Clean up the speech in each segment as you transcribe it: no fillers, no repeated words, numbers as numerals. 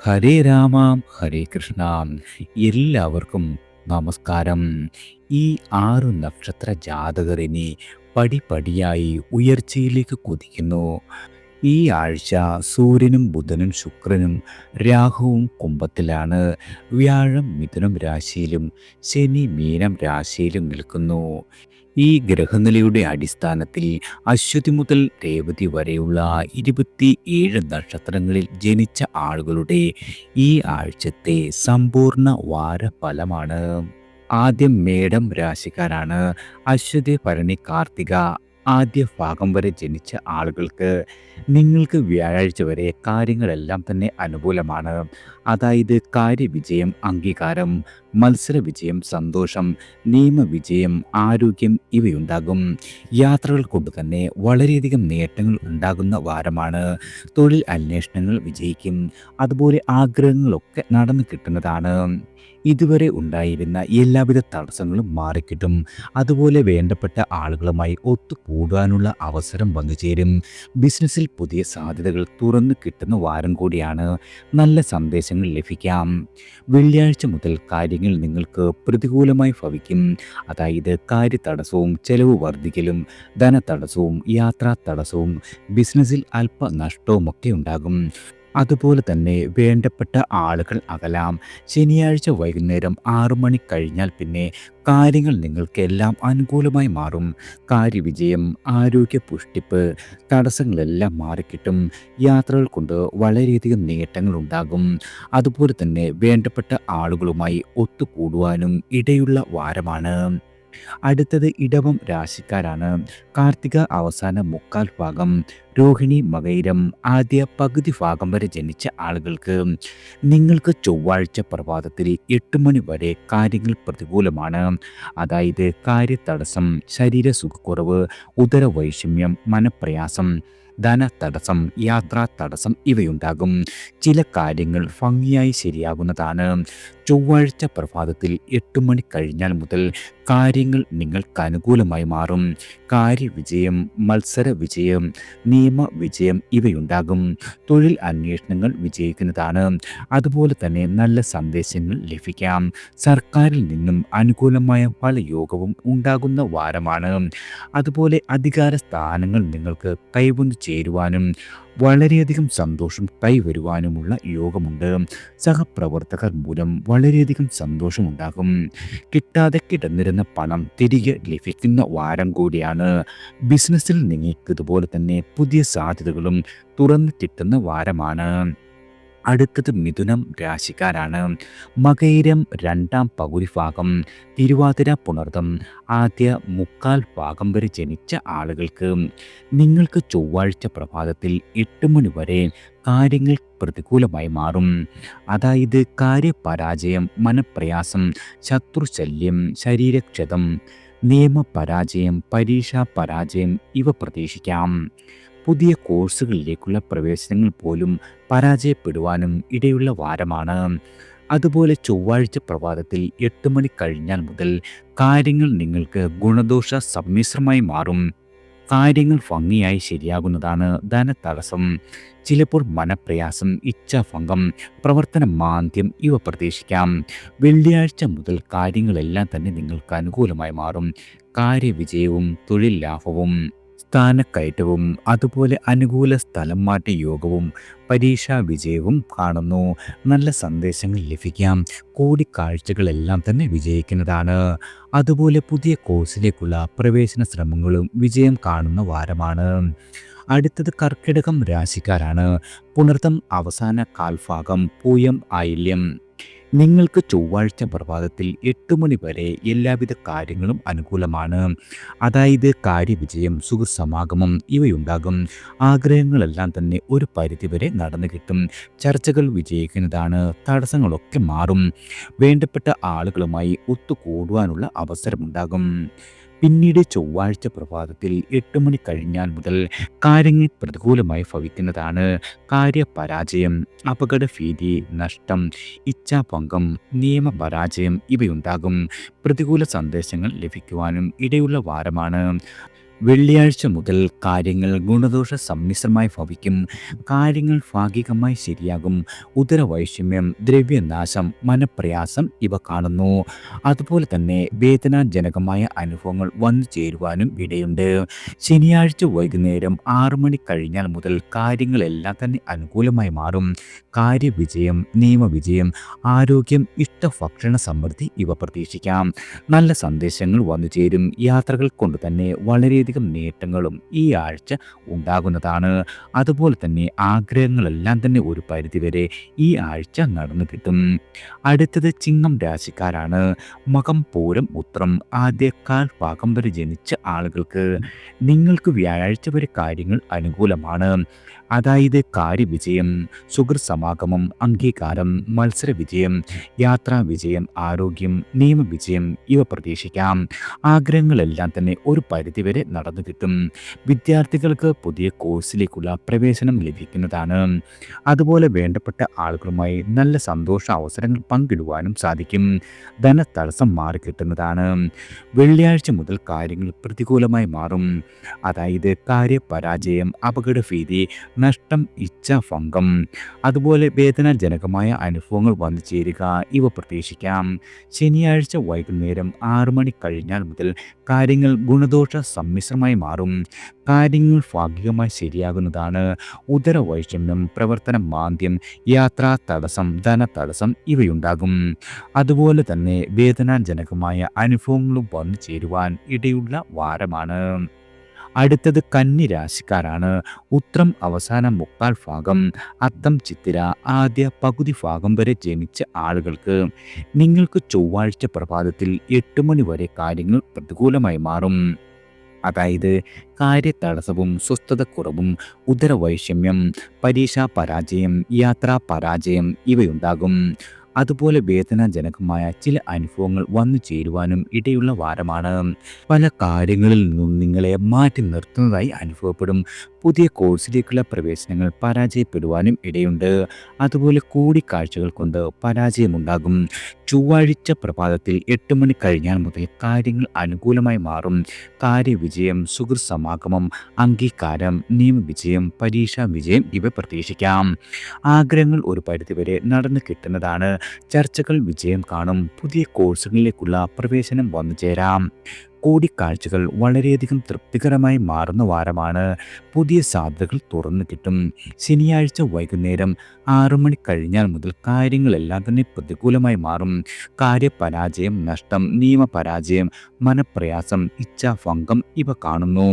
ഹരേ രാമ ഹരേ കൃഷ്ണ. എല്ലാവർക്കും നമസ്കാരം. ഈ 6 നക്ഷത്ര ജാതകർ ഇനി പടിപടിയായി ഉയർച്ചയിലേക്ക് കുതിക്കുന്നു. ഈ ആഴ്ച സൂര്യനും ബുധനും ശുക്രനും രാഹുവും കുംഭത്തിലാണ്. വ്യാഴം മിഥുനം രാശിയിലും ശനി മീനം രാശിയിലും നിൽക്കുന്നു. ഈ ഗ്രഹനിലയുടെ അടിസ്ഥാനത്തിൽ അശ്വതി മുതൽ രേവതി വരെയുള്ള 27 നക്ഷത്രങ്ങളിൽ ജനിച്ച ആളുകളുടെ ഈ ആഴ്ചത്തെ സമ്പൂർണ്ണ വാരഫലമാണ്. ആദ്യം മേടം രാശിക്കാരാണ്. അശ്വതി ഭരണി കാർത്തിക ആദ്യ ഭാഗം വരെ ജനിച്ച ആളുകൾക്ക് നിങ്ങൾക്ക് വ്യാഴാഴ്ച വരെ കാര്യങ്ങളെല്ലാം തന്നെ അനുകൂലമാണ്. അതായത് കാര്യവിജയം, അംഗീകാരം, മത്സര വിജയം, സന്തോഷം, നിയമവിജയം, ആരോഗ്യം ഇവയുണ്ടാകും. യാത്രകൾ കൊണ്ട് തന്നെ വളരെയധികം നേട്ടങ്ങൾ ഉണ്ടാകുന്ന വാരമാണ്. തൊഴിൽ അന്വേഷണങ്ങൾ വിജയിക്കും. അതുപോലെ ആഗ്രഹങ്ങളൊക്കെ നടന്നു കിട്ടുന്നതാണ്. ഇതുവരെ ഉണ്ടായിരുന്ന എല്ലാവിധ തടസ്സങ്ങളും മാറിക്കിട്ടും. അതുപോലെ വേണ്ടപ്പെട്ട ആളുകളുമായി ഒത്തുകൂടാനുള്ള അവസരം വന്നുചേരും. ബിസിനസ്സിൽ പുതിയ സാധ്യതകൾ തുറന്നു കിട്ടുന്ന വാരം കൂടിയാണ്. നല്ല സന്ദേശങ്ങൾ ലഭിക്കാം. വെള്ളിയാഴ്ച മുതൽ കാര്യങ്ങൾ നിങ്ങൾക്ക് പ്രതികൂലമായി ഭവിക്കും. അതായത് കാര്യതടസ്സവും ചെലവ് വർദ്ധിക്കലും ധനതടസ്സവും യാത്രാ തടസ്സവും ബിസിനസ്സിൽ അല്പ നഷ്ടവുമൊക്കെ ഉണ്ടാകും. അതുപോലെ തന്നെ വേണ്ടപ്പെട്ട ആളുകൾ അകലാം. ശനിയാഴ്ച വൈകുന്നേരം 6 മണി കഴിഞ്ഞാൽ പിന്നെ കാര്യങ്ങൾ നിങ്ങൾക്കെല്ലാം അനുകൂലമായി മാറും. കാര്യവിജയം, ആരോഗ്യ പുഷ്ടിപ്പ്, തടസ്സങ്ങളെല്ലാം മാറിക്കിട്ടും. യാത്രകൾ കൊണ്ട് വളരെയധികം നേട്ടങ്ങൾ ഉണ്ടാകും. അതുപോലെ തന്നെ വേണ്ടപ്പെട്ട ആളുകളുമായി ഒത്തുകൂടുവാനും ഇടയുള്ള വാരമാണ്. അടുത്തത് ഇടവം രാശിക്കാരാണ്. കാർത്തിക അവസാന മുക്കാൽ ഭാഗം, രോഹിണി മകയിരം ആദ്യ പകുതി ഭാഗം വരെ ജനിച്ച ആളുകൾക്ക് നിങ്ങൾക്ക് ചൊവ്വാഴ്ച പ്രഭാതത്തിൽ 8 മണി വരെ കാര്യങ്ങൾ പ്രതികൂലമാണ്. അതായത് കാര്യതടസ്സം, ശരീര സുഖക്കുറവ്, ഉദരവൈഷമ്യം, മനപ്രയാസം, ധനതടസ്സം, യാത്രാ തടസ്സം ഇവയുണ്ടാകും. ചില കാര്യങ്ങൾ ഭംഗിയായി ശരിയാകുന്നതാണ്. ചൊവ്വാഴ്ച പ്രഭാതത്തിൽ 8 മണി കഴിഞ്ഞാൽ മുതൽ കാര്യങ്ങൾ നിങ്ങൾക്ക് അനുകൂലമായി മാറും. കാര്യവിജയം, മത്സര വിജയം, നിയമവിജയം ഇവയുണ്ടാകും. തൊഴിൽ അന്വേഷണങ്ങൾ വിജയിക്കുന്നതാണ്. അതുപോലെ തന്നെ നല്ല സന്ദേശങ്ങൾ ലഭിക്കാം. സർക്കാരിൽ നിന്നും അനുകൂലമായ പല യോഗവും ഉണ്ടാകുന്ന വാരമാണ്. അതുപോലെ അധികാര സ്ഥാനങ്ങൾ നിങ്ങൾക്ക് കൈവന്നു ചേരുവാനും വളരെയധികം സന്തോഷം കൈവരുവാനുമുള്ള യോഗമുണ്ട്. സഹപ്രവർത്തകർ മൂലം വളരെയധികം സന്തോഷമുണ്ടാകും. കിട്ടാതെ കിടന്നിരുന്ന പണം തിരികെ ലഭിക്കുന്ന വാരം കൂടിയാണ്. ബിസിനസ്സിൽ നിങ്ങൾക്ക് ഇതുപോലെ തന്നെ പുതിയ സാധ്യതകളും തുറന്നു കിട്ടുന്ന വാരമാണ്. അടുത്തത് മിഥുനം രാശിക്കാരാണ്. മകയിരം രണ്ടാം പകുതി ഭാഗം, തിരുവാതിര പുണർതം ആദ്യ മുക്കാൽ ഭാഗം വരെ ജനിച്ച ആളുകൾക്ക് നിങ്ങൾക്ക് ചൊവ്വാഴ്ച പ്രഭാതത്തിൽ 8 മണി വരെ കാര്യങ്ങൾ പ്രതികൂലമായി മാറും. അതായത് കാര്യപരാജയം, മനപ്രയാസം, ശത്രുശല്യം, ശരീരക്ഷതം, നിയമപരാജയം, പരീക്ഷാ പരാജയം ഇവ പ്രതീക്ഷിക്കാം. പുതിയ കോഴ്സുകളിലേക്കുള്ള പ്രവേശനങ്ങൾ പോലും പരാജയപ്പെടുവാനും ഇടയുള്ള വാരമാണ്. അതുപോലെ ചൊവ്വാഴ്ച പ്രഭാതത്തിൽ 8 മണി കഴിഞ്ഞാൽ മുതൽ കാര്യങ്ങൾ നിങ്ങൾക്ക് ഗുണദോഷ സമ്മിശ്രമായി മാറും. കാര്യങ്ങൾ ഭംഗിയായി ശരിയാകുന്നതാണ്. ധനതടസ്സം, ചിലപ്പോൾ മനപ്രയാസം, ഇച്ഛാഭംഗം, പ്രവർത്തന മാന്ദ്യം ഇവ പ്രതീക്ഷിക്കാം. വെള്ളിയാഴ്ച മുതൽ കാര്യങ്ങളെല്ലാം തന്നെ നിങ്ങൾക്ക് അനുകൂലമായി മാറും. കാര്യവിജയവും തൊഴിൽ ലാഭവും സ്ഥാനക്കയറ്റവും അതുപോലെ അനുകൂല സ്ഥലം മാറ്റ യോഗവും പരീക്ഷാ വിജയവും കാണുന്നു. നല്ല സന്ദേശങ്ങൾ ലഭിക്കാം. കൂടിക്കാഴ്ചകളെല്ലാം തന്നെ വിജയിക്കുന്നതാണ്. അതുപോലെ പുതിയ കോഴ്സിലേക്കുള്ള പ്രവേശന ശ്രമങ്ങളും വിജയം കാണുന്ന വാരമാണ്. അടുത്തത് കർക്കിടകം രാശിക്കാരാണ്. പുണർതം അവസാന കാൽഭാഗം, പൂയം ആയില്യം നിങ്ങൾക്ക് ചൊവ്വാഴ്ച പ്രഭാതത്തിൽ 8 മണി വരെ എല്ലാവിധ കാര്യങ്ങളും അനുകൂലമാണ്. അതായത് കാര്യവിജയം, സുഖസമാഗമം ഇവയുണ്ടാകും. ആഗ്രഹങ്ങളെല്ലാം തന്നെ ഒരു പരിധിവരെ നടന്നു കിട്ടും. ചർച്ചകൾ വിജയിക്കുന്നതാണ്. തടസ്സങ്ങളൊക്കെ മാറും. വേണ്ടപ്പെട്ട ആളുകളുമായി ഒത്തുകൂടുവാനുള്ള അവസരമുണ്ടാകും. പിന്നീട് ചൊവ്വാഴ്ച പ്രഭാതത്തിൽ 8 മണി കഴിഞ്ഞാൽ മുതൽ കാര്യങ്ങൾ പ്രതികൂലമായി ഭവിക്കുന്നതാണ്. കാര്യപരാജയം, അപകടഭീതി, നഷ്ടം, ഇച്ഛാഭംഗം, നിയമപരാജയം ഇവയുണ്ടാകും. പ്രതികൂല സന്ദേശങ്ങൾ ലഭിക്കുവാനും ഇടയുള്ള വാരമാണ്. വെള്ളിയാഴ്ച മുതൽ കാര്യങ്ങൾ ഗുണദോഷ സമ്മിശ്രമായി ഭവിക്കും. കാര്യങ്ങൾ ഭാഗികമായി ശരിയാകും. ഉദരവൈഷമ്യം, ദ്രവ്യനാശം, മനപ്രയാസം ഇവ കാണുന്നു. അതുപോലെ തന്നെ വേദനാജനകമായ അനുഭവങ്ങൾ വന്നു ചേരുവാനും ഇടയുണ്ട്. ശനിയാഴ്ച വൈകുന്നേരം 6 മണി കഴിഞ്ഞാൽ മുതൽ കാര്യങ്ങളെല്ലാം തന്നെ അനുകൂലമായി മാറും. കാര്യവിജയം, നിയമവിജയം, ആരോഗ്യം, ഇഷ്ടഭക്ഷണ സമൃദ്ധി ഇവ പ്രതീക്ഷിക്കാം. നല്ല സന്ദേശങ്ങൾ വന്നു ചേരും. യാത്രകൾ കൊണ്ട് തന്നെ വളരെയധികം നേട്ടങ്ങളും ഈ ആഴ്ച ഉണ്ടാകുന്നതാണ്. അതുപോലെ തന്നെ ആഗ്രഹങ്ങളെല്ലാം തന്നെ ഒരു പരിധിവരെ ഈ ആഴ്ച നടന്നു കിട്ടും. അടുത്തത് ചിങ്ങം രാശിക്കാരാണ്. മകം, പൂരം, ഉത്രം ആദ്യ കാൽ ഭാഗം വരെ ജനിച്ച ആളുകൾക്ക് നിങ്ങൾക്ക് വ്യാഴാഴ്ച വരെ കാര്യങ്ങൾ അനുകൂലമാണ്. അതായത് കാര്യവിജയം, സുഹൃത്ത് സമാഗമം, അംഗീകാരം, മത്സര വിജയം, യാത്രാ വിജയം, ആരോഗ്യം, നിയമവിജയം ഇവ പ്രതീക്ഷിക്കാം. ആഗ്രഹങ്ങളെല്ലാം തന്നെ ഒരു പരിധിവരെ നടന്നു കിട്ടും. വിദ്യാർത്ഥികൾക്ക് പുതിയ കോഴ്സിലേക്കുള്ള പ്രവേശനം ലഭിക്കുന്നതാണ്. അതുപോലെ വേണ്ടപ്പെട്ട ആളുകളുമായി നല്ല സന്തോഷ അവസരങ്ങൾ പങ്കിടുവാനും സാധിക്കും. ധനതടസ്സം മാറിക്കിട്ടുന്നതാണ്. വെള്ളിയാഴ്ച മുതൽ കാര്യങ്ങൾ പ്രതികൂലമായി മാറും. അതായത് കാര്യപരാജയം, അപകടഭീതി, നഷ്ടം, ഇച്ഛാഭംഗം, അതുപോലെ വേദനാജനകമായ അനുഭവങ്ങൾ വന്നു ചേരുക ഇവ പ്രതീക്ഷിക്കാം. ശനിയാഴ്ച വൈകുന്നേരം 6 മണി കഴിഞ്ഞാൽ മുതൽ കാര്യങ്ങൾ ഗുണദോഷ സമ്മിശ്രമായി മാറും. കാര്യങ്ങൾ ഭാഗികമായി ശരിയാകുന്നതാണ്. ഉദരവൈഷമ്യം, പ്രവർത്തന മാന്ദ്യം, യാത്രാ തടസ്സം, ധനതടസ്സം ഇവയുണ്ടാകും. അതുപോലെ തന്നെ വേദനാജനകമായ അനുഭവങ്ങളും വന്നു ചേരുവാൻ ഇടയുള്ള വാരമാണ്. അടുത്തത് കന്നി രാശിക്കാരാണ്. ഉത്രം അവസാന മുക്കാൽ ഭാഗം, അത്തം, ചിത്തിര ആദ്യ പകുതി ഭാഗം വരെ ജനിച്ച ആളുകൾക്ക് നിങ്ങൾക്ക് ചൊവ്വാഴ്ച പ്രഭാതത്തിൽ 8 മണി വരെ കാര്യങ്ങൾ പ്രതികൂലമായി മാറും. അതായത് കാര്യതടസ്സവും, സ്വസ്ഥതക്കുറവും, ഉദരവൈഷമ്യം, പരീക്ഷാ പരാജയം, യാത്രാ പരാജയം ഇവയുണ്ടാകും. അതുപോലെ വേദനാജനകമായ ചില അനുഭവങ്ങൾ വന്നു ചേരുവാനും ഇടയുള്ള വാരമാണ്. പല കാര്യങ്ങളിൽ നിന്നും നിങ്ങളെ മാറ്റി നിർത്തുന്നതായി അനുഭവപ്പെടും. പുതിയ കോഴ്സിലേക്കുള്ള പ്രവേശനങ്ങൾ പരാജയപ്പെടുവാനും ഇടയുണ്ട്. അതുപോലെ കൂടിക്കാഴ്ചകൾ കൊണ്ട് പരാജയമുണ്ടാകും. ചൊവ്വാഴ്ച പ്രഭാതത്തിൽ 8 മണി കഴിഞ്ഞാൽ മുതൽ കാര്യങ്ങൾ അനുകൂലമായി മാറും. കാര്യവിജയം, സുഹൃത്ത് സമാഗമം, അംഗീകാരം, നിയമവിജയം, പരീക്ഷാ വിജയം ഇവ പ്രതീക്ഷിക്കാം. ആഗ്രഹങ്ങൾ ഒരു പരിധിവരെ നടന്നു കിട്ടുന്നതാണ്. ചർച്ചകൾ വിജയം കാണും. പുതിയ കോഴ്സുകളിലേക്കുള്ള പ്രവേശനം വന്നു ചേരാം. കൂടിക്കാഴ്ചകൾ വളരെയധികം തൃപ്തികരമായി മാറുന്ന വാരമാണ്. പുതിയ സാധ്യതകൾ തുറന്നു കിട്ടും. ശനിയാഴ്ച വൈകുന്നേരം 6 മണി കഴിഞ്ഞാൽ മുതൽ കാര്യങ്ങളെല്ലാം തന്നെ പ്രതികൂലമായി മാറും. കാര്യപരാജയം, നഷ്ടം, നിയമപരാജയം, മനപ്രയാസം, ഇച്ഛാഭംഗം ഇവ കാണുന്നു.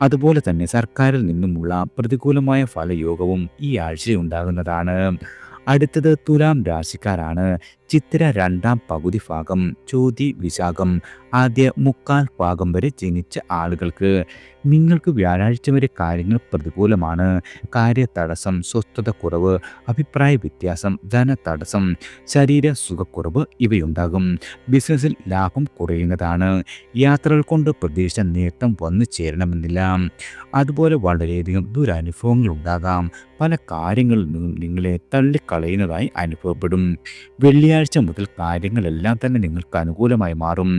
അതുപോലെ തന്നെ സർക്കാരിൽ നിന്നുമുള്ള പ്രതികൂലമായ ഫലയോഗവും ഈ ആഴ്ച ഉണ്ടാകുന്നതാണ്. അടുത്തത് തുലാം രാശിക്കാരാണ്. ചിത്തിര രണ്ടാം പകുതി ഭാഗം, ചോതി, വിശാഖം ആദ്യ മുക്കാൽ ഭാഗം വരെ ജനിച്ച ആളുകൾക്ക് നിങ്ങൾക്ക് വ്യാഴാഴ്ച വരെ കാര്യങ്ങൾ പ്രതികൂലമാണ്. കാര്യതടസ്സം, സ്വസ്ഥതക്കുറവ്, അഭിപ്രായ വ്യത്യാസം, ധനതടസ്സം, ശരീര സുഖക്കുറവ് ഇവയുണ്ടാകും. ബിസിനസ്സിൽ ലാഭം കുറയുന്നതാണ്. യാത്രകൾ കൊണ്ട് പ്രതീക്ഷിച്ച നേട്ടം വന്നു ചേരണമെന്നില്ല. അതുപോലെ വളരെയധികം ദുരനുഭവങ്ങൾ ഉണ്ടാകാം. പല കാര്യങ്ങളിൽ നിന്നും നിങ്ങളെ തള്ളിക്കളയുന്നതായി അനുഭവപ്പെടും. വെള്ളിയാഴ്ച മുതൽ കാര്യങ്ങളെല്ലാം തന്നെ നിങ്ങൾക്ക് അനുകൂലമായി മാറും.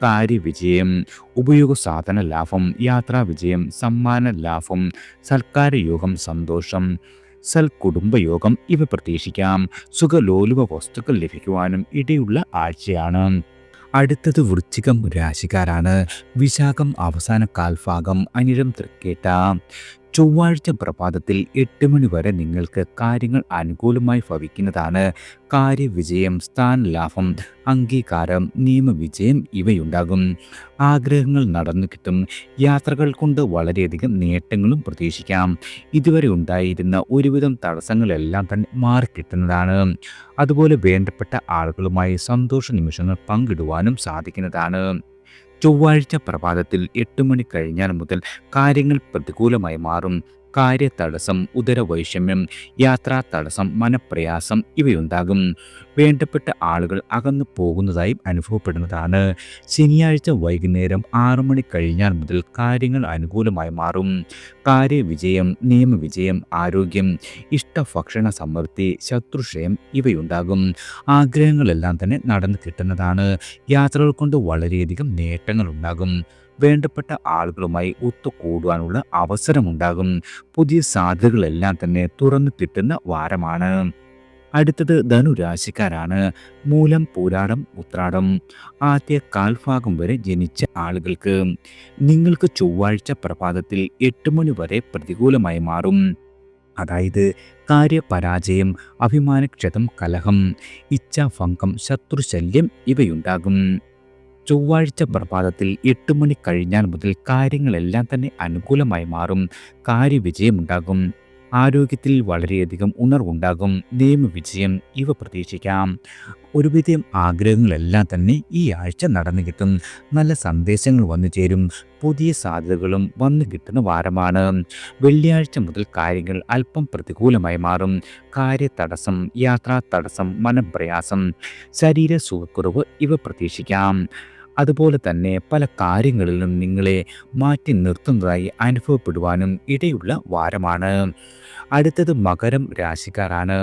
കാര്യവിജയം, ഉപയോഗ സാധന ലാഭം, യാത്രാ വിജയം, സമ്മാന ലാഭം, സൽക്കാര യോഗം, സന്തോഷം, സൽകുടുംബയോഗം ഇവ പ്രതീക്ഷിക്കാം. സുഖലോലുപ വസ്തുക്കൾ ലഭിക്കുവാനും ഇടയുള്ള ആഴ്ചയാണ്. അടുത്തത് വൃശ്ചികം രാശിക്കാരാണ്. വിശാഖം അവസാന കാൽഭാഗം, അനിഴം, തൃക്കേട്ട ചൊവ്വാഴ്ച പ്രഭാതത്തിൽ 8 മണി വരെ നിങ്ങൾക്ക് കാര്യങ്ങൾ അനുകൂലമായി ഭവിക്കുന്നതാണ്. കാര്യവിജയം, സ്ഥാനലാഭം, അംഗീകാരം, നിയമവിജയം ഇവയുണ്ടാകും. ആഗ്രഹങ്ങൾ നടന്നു കിട്ടും. യാത്രകൾ കൊണ്ട് വളരെയധികം നേട്ടങ്ങളും പ്രതീക്ഷിക്കാം. ഇതുവരെ ഉണ്ടായിരുന്ന ഒരുവിധം തടസ്സങ്ങളെല്ലാം തന്നെ മാറിക്കിട്ടുന്നതാണ്. അതുപോലെ വേണ്ടപ്പെട്ട ആളുകളുമായി സന്തോഷ നിമിഷങ്ങൾ പങ്കിടുവാനും സാധിക്കുന്നതാണ്. ചൊവ്വാഴ്ച പ്രഭാതത്തിൽ 8 മണി കഴിഞ്ഞാൽ മുതൽ കാര്യങ്ങൾ പ്രതികൂലമായി മാറും. കാര്യതടസ്സം, ഉദരവൈഷമ്യം, യാത്രാ തടസ്സം, മനപ്രയാസം ഇവയുണ്ടാകും. വേണ്ടപ്പെട്ട ആളുകൾ അകന്നു പോകുന്നതായും അനുഭവപ്പെടുന്നതാണ്. ശനിയാഴ്ച വൈകുന്നേരം 6 മണി കഴിഞ്ഞാൽ മുതൽ കാര്യങ്ങൾ അനുകൂലമായി മാറും. കാര്യവിജയം, നിയമവിജയം, ആരോഗ്യം, ഇഷ്ടഭക്ഷണ സമൃദ്ധി, ശത്രുക്ഷയം ഇവയുണ്ടാകും. ആഗ്രഹങ്ങളെല്ലാം തന്നെ നടന്നു കിട്ടുന്നതാണ്. യാത്രകൾ കൊണ്ട് വളരെയധികം നേട്ടങ്ങൾ ഉണ്ടാകും. വേണ്ടപ്പെട്ട ആളുകളുമായി ഒത്തുകൂടുവാനുള്ള അവസരമുണ്ടാകും. പുതിയ സാധ്യതകളെല്ലാം തന്നെ തുറന്നു കിട്ടുന്ന വാരമാണ്. അടുത്തത് ധനുരാശിക്കാരാണ്. മൂലം, പൂരാടം, ഉത്രാടം ആദ്യ കാൽഭാഗം വരെ ജനിച്ച ആളുകൾക്ക് നിങ്ങൾക്ക് ചൊവ്വാഴ്ച പ്രഭാതത്തിൽ 8 മണി വരെ പ്രതികൂലമായി മാറും. അതായത് കാര്യപരാജയം, അഭിമാനക്ഷതം, കലഹം, ഇച്ഛാഭംഗം, ശത്രുശല്യം ഇവയുണ്ടാകും. ചൊവ്വാഴ്ച പ്രഭാതത്തിൽ 8 മണി കഴിഞ്ഞാൽ മുതൽ കാര്യങ്ങളെല്ലാം തന്നെ അനുകൂലമായി മാറും. കാര്യവിജയമുണ്ടാകും. ആരോഗ്യത്തിൽ വളരെയധികം ഉണർവുണ്ടാകും. നിയമവിജയം ഇവ പ്രതീക്ഷിക്കാം. ഒരുവിധം ആഗ്രഹങ്ങളെല്ലാം തന്നെ ഈ ആഴ്ച നടന്നു കിട്ടും. നല്ല സന്ദേശങ്ങൾ വന്നു ചേരും. പുതിയ സാധ്യതകളും വന്നു കിട്ടുന്ന വാരമാണ്. വെള്ളിയാഴ്ച മുതൽ കാര്യങ്ങൾ അല്പം പ്രതികൂലമായി മാറും. കാര്യതടസ്സം, യാത്രാ തടസ്സം, മനപ്രയാസം, ശരീര സുഖക്കുറവ് ഇവ പ്രതീക്ഷിക്കാം. അതുപോലെ തന്നെ പല കാര്യങ്ങളിലും നിങ്ങളെ മാറ്റി നിർത്തുന്നതായി അനുഭവപ്പെടുവാനും ഇടയുള്ള വാരമാണ്. അടുത്തത് മകരം രാശിക്കാരാണ്.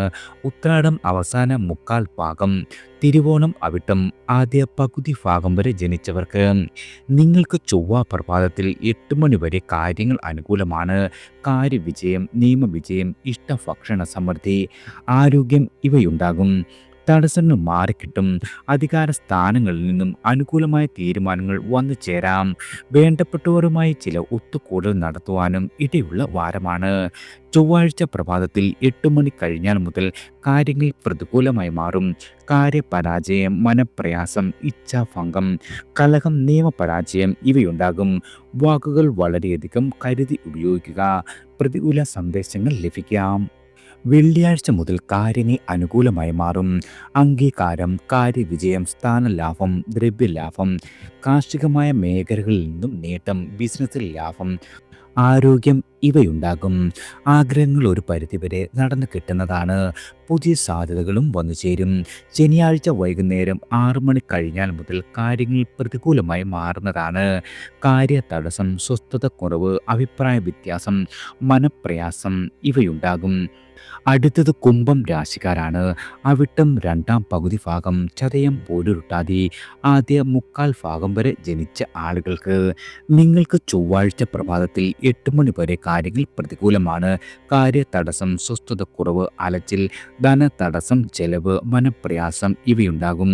ഉത്രാടം അവസാന മുക്കാൽ ഭാഗം, തിരുവോണം, അവിട്ടം ആദ്യ പകുതി ഭാഗം വരെ ജനിച്ചവർക്ക് നിങ്ങൾക്ക് ചൊവ്വ പ്രഭാതത്തിൽ 8 മണി വരെ കാര്യങ്ങൾ അനുകൂലമാണ്. കാര്യവിജയം, നിയമവിജയം, ഇഷ്ടഭക്ഷണ സമൃദ്ധി, ആരോഗ്യം ഇവയുണ്ടാകും. തടസ്സങ്ങൾ മാറിക്കിട്ടും. അധികാര സ്ഥാനങ്ങളിൽ നിന്നും അനുകൂലമായ തീരുമാനങ്ങൾ വന്നു ചേരാം. വേണ്ടപ്പെട്ടവരുമായി ചില ഒത്തുകൂടൽ നടത്തുവാനും ഇടയുള്ള വാരമാണ്. ചൊവ്വാഴ്ച പ്രഭാതത്തിൽ 8 മണി കഴിഞ്ഞാൽ മുതൽ കാര്യങ്ങൾ പ്രതികൂലമായി മാറും. കാര്യപരാജയം, മനപ്രയാസം, ഇച്ഛാഭംഗം, കലഹം, നിയമപരാജയം ഇവയുണ്ടാകും. വാക്കുകൾ വളരെയധികം കരുതി ഉപയോഗിക്കുക. പ്രതികൂല സന്ദേശങ്ങൾ ലഭിക്കാം. വെള്ളിയാഴ്ച മുതൽ കാര്യങ്ങൾ അനുകൂലമായി മാറും. അംഗീകാരം, കാര്യവിജയം, സ്ഥാനലാഭം, ദ്രവ്യലാഭം, കാർഷികമായ മേഖലകളിൽ നിന്നും നേട്ടം, ബിസിനസ്സിൽ ലാഭം, ആരോഗ്യം ഇവയുണ്ടാകും. ആഗ്രഹങ്ങൾ ഒരു പരിധിവരെ നടന്നു കിട്ടുന്നതാണ്. പുതിയ സാധ്യതകളും വന്നു ചേരും. ശനിയാഴ്ച വൈകുന്നേരം 6 മണി കഴിഞ്ഞാൽ മുതൽ കാര്യങ്ങൾ പ്രതികൂലമായി മാറുന്നതാണ്. കാര്യതടസ്സം, സ്വസ്ഥതക്കുറവ്, അഭിപ്രായ വ്യത്യാസം, മനപ്രയാസം ഇവയുണ്ടാകും. അടുത്തത് കുംഭം രാശിക്കാരാണ്. അവിട്ടം രണ്ടാം പകുതി ഭാഗം, ചതയം, പോരുരുട്ടാതി ആദ്യ മുക്കാൽ ഭാഗം വരെ ജനിച്ച ആളുകൾക്ക് നിങ്ങൾക്ക് ചൊവ്വാഴ്ച പ്രഭാതത്തിൽ 8 മണി വരെ കാര്യങ്ങൾ പ്രതികൂലമാണ്. കാര്യതടസ്സം, സ്വസ്ഥതക്കുറവ്, അലച്ചിൽ, ധനതടസ്സം, ചെലവ്, മനപ്രയാസം ഇവയുണ്ടാകും.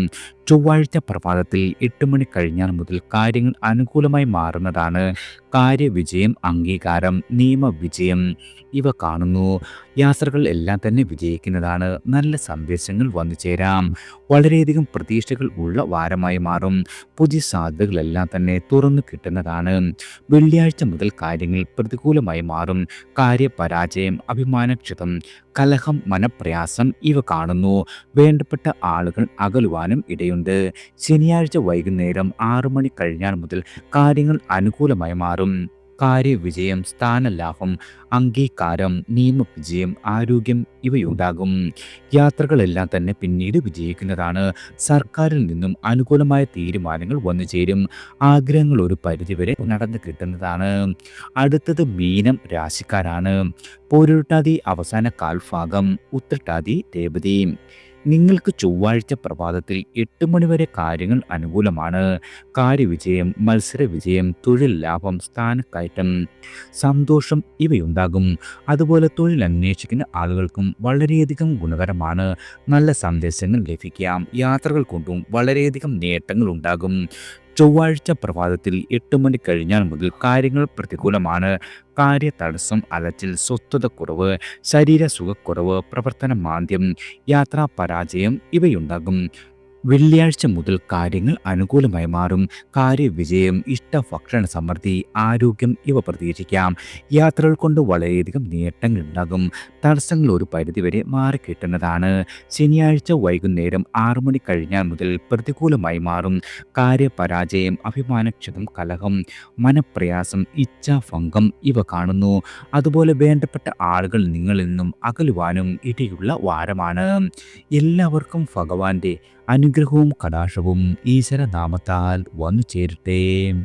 ചൊവ്വാഴ്ച പ്രഭാതത്തിൽ 8 മണി കഴിഞ്ഞാൽ മുതൽ കാര്യങ്ങൾ അനുകൂലമായി മാറുന്നതാണ്. കാര്യവിജയം, അംഗീകാരം, നിയമവിജയം ഇവ കാണുന്നു. യാത്രകൾ എല്ലാം തന്നെ വിജയിക്കുന്നതാണ്. നല്ല സന്ദേശങ്ങൾ വന്നു ചേരാം. വളരെയധികം പ്രതീക്ഷകൾ ഉള്ള വാരമായി മാറും. പുതിയ സാധ്യതകളെല്ലാം തന്നെ തുറന്നു കിട്ടുന്നതാണ്. വെള്ളിയാഴ്ച മുതൽ കാര്യങ്ങൾ പ്രതികൂലമായി മാറും. കാര്യപരാജയം, അഭിമാനക്ഷതം, കലഹം, മനപ്രയാസം ഇവ കാണുന്നു. വേണ്ടപ്പെട്ട ആളുകൾ അകലുവാനും ഇടയുണ്ട്. ശനിയാഴ്ച വൈകുന്നേരം 6 മണി കഴിഞ്ഞാൽ മുതൽ കാര്യങ്ങൾ അനുകൂലമായി മാറും. കാര്യവിജയം, സ്ഥാനലാഭം, അംഗീകാരം, നിയമവിജയം, ആരോഗ്യം ഇവയുണ്ടാകും. യാത്രകളെല്ലാം തന്നെ പിന്നീട് വിജയിക്കുന്നതാണ്. സർക്കാരിൽ നിന്നും അനുകൂലമായ തീരുമാനങ്ങൾ വന്നു ചേരും. ആഗ്രഹങ്ങൾ ഒരു പരിധിവരെ നടന്നു കിട്ടുന്നതാണ്. അടുത്തത് മീനം രാശിക്കാരാണ്. പോരുരുട്ടാതി അവസാന കാൽഭാഗം, ഉത്രട്ടാതി, രേവതി നിങ്ങൾക്ക് ചൊവ്വാഴ്ച പ്രഭാതത്തിൽ 8 മണി വരെ കാര്യങ്ങൾ അനുകൂലമാണ്. കാര്യവിജയം, മത്സരവിജയം, തൊഴിൽ ലാഭം, സ്ഥാനക്കയറ്റം, സന്തോഷം ഇവയുണ്ടാകും. അതുപോലെ തൊഴിൽ അന്വേഷിക്കുന്ന ആളുകൾക്കും വളരെയധികം ഗുണകരമാണ്. നല്ല സന്ദേശങ്ങൾ ലഭിക്കാം. യാത്രകൾ കൊണ്ടും വളരെയധികം നേട്ടങ്ങൾ ഉണ്ടാകും. ചൊവ്വാഴ്ച പ്രഭാതത്തിൽ 8 മണി കഴിഞ്ഞാൽ മുതൽ കാര്യങ്ങൾ പ്രതികൂലമാണ്. കാര്യതടസ്സം, അലച്ചിൽ, സ്വസ്ഥതക്കുറവ്, ശരീര സുഖക്കുറവ്, പ്രവർത്തന മാന്ദ്യം, യാത്രാ പരാജയം ഇവയുണ്ടാകും. വെള്ളിയാഴ്ച മുതൽ കാര്യങ്ങൾ അനുകൂലമായി മാറും. കാര്യവിജയം, ഇഷ്ടഭക്ഷണ സമൃദ്ധി, ആരോഗ്യം ഇവ പ്രതീക്ഷിക്കാം. യാത്രകൾ കൊണ്ട് വളരെയധികം നേട്ടങ്ങൾ ഉണ്ടാകും. തടസ്സങ്ങൾ ഒരു പരിധിവരെ മാറിക്കിട്ടുന്നതാണ്. ശനിയാഴ്ച വൈകുന്നേരം 6 മണി കഴിഞ്ഞാൽ മുതൽ പ്രതികൂലമായി മാറും. കാര്യപരാജയം, അഭിമാനക്ഷതം, കലഹം, മനപ്രയാസം, ഇച്ഛാഭംഗം ഇവ കാണുന്നു. അതുപോലെ വേണ്ടപ്പെട്ട ആളുകൾ നിങ്ങളിൽ നിന്നും അകലുവാനും ഇടയുള്ള വാരമാണ്. എല്ലാവർക്കും ഭഗവാന്റെ അനുഗ്രഹവും കടാക്ഷവും ഈശ്വരനാമത്താൽ വന്നു ചേരട്ടെ.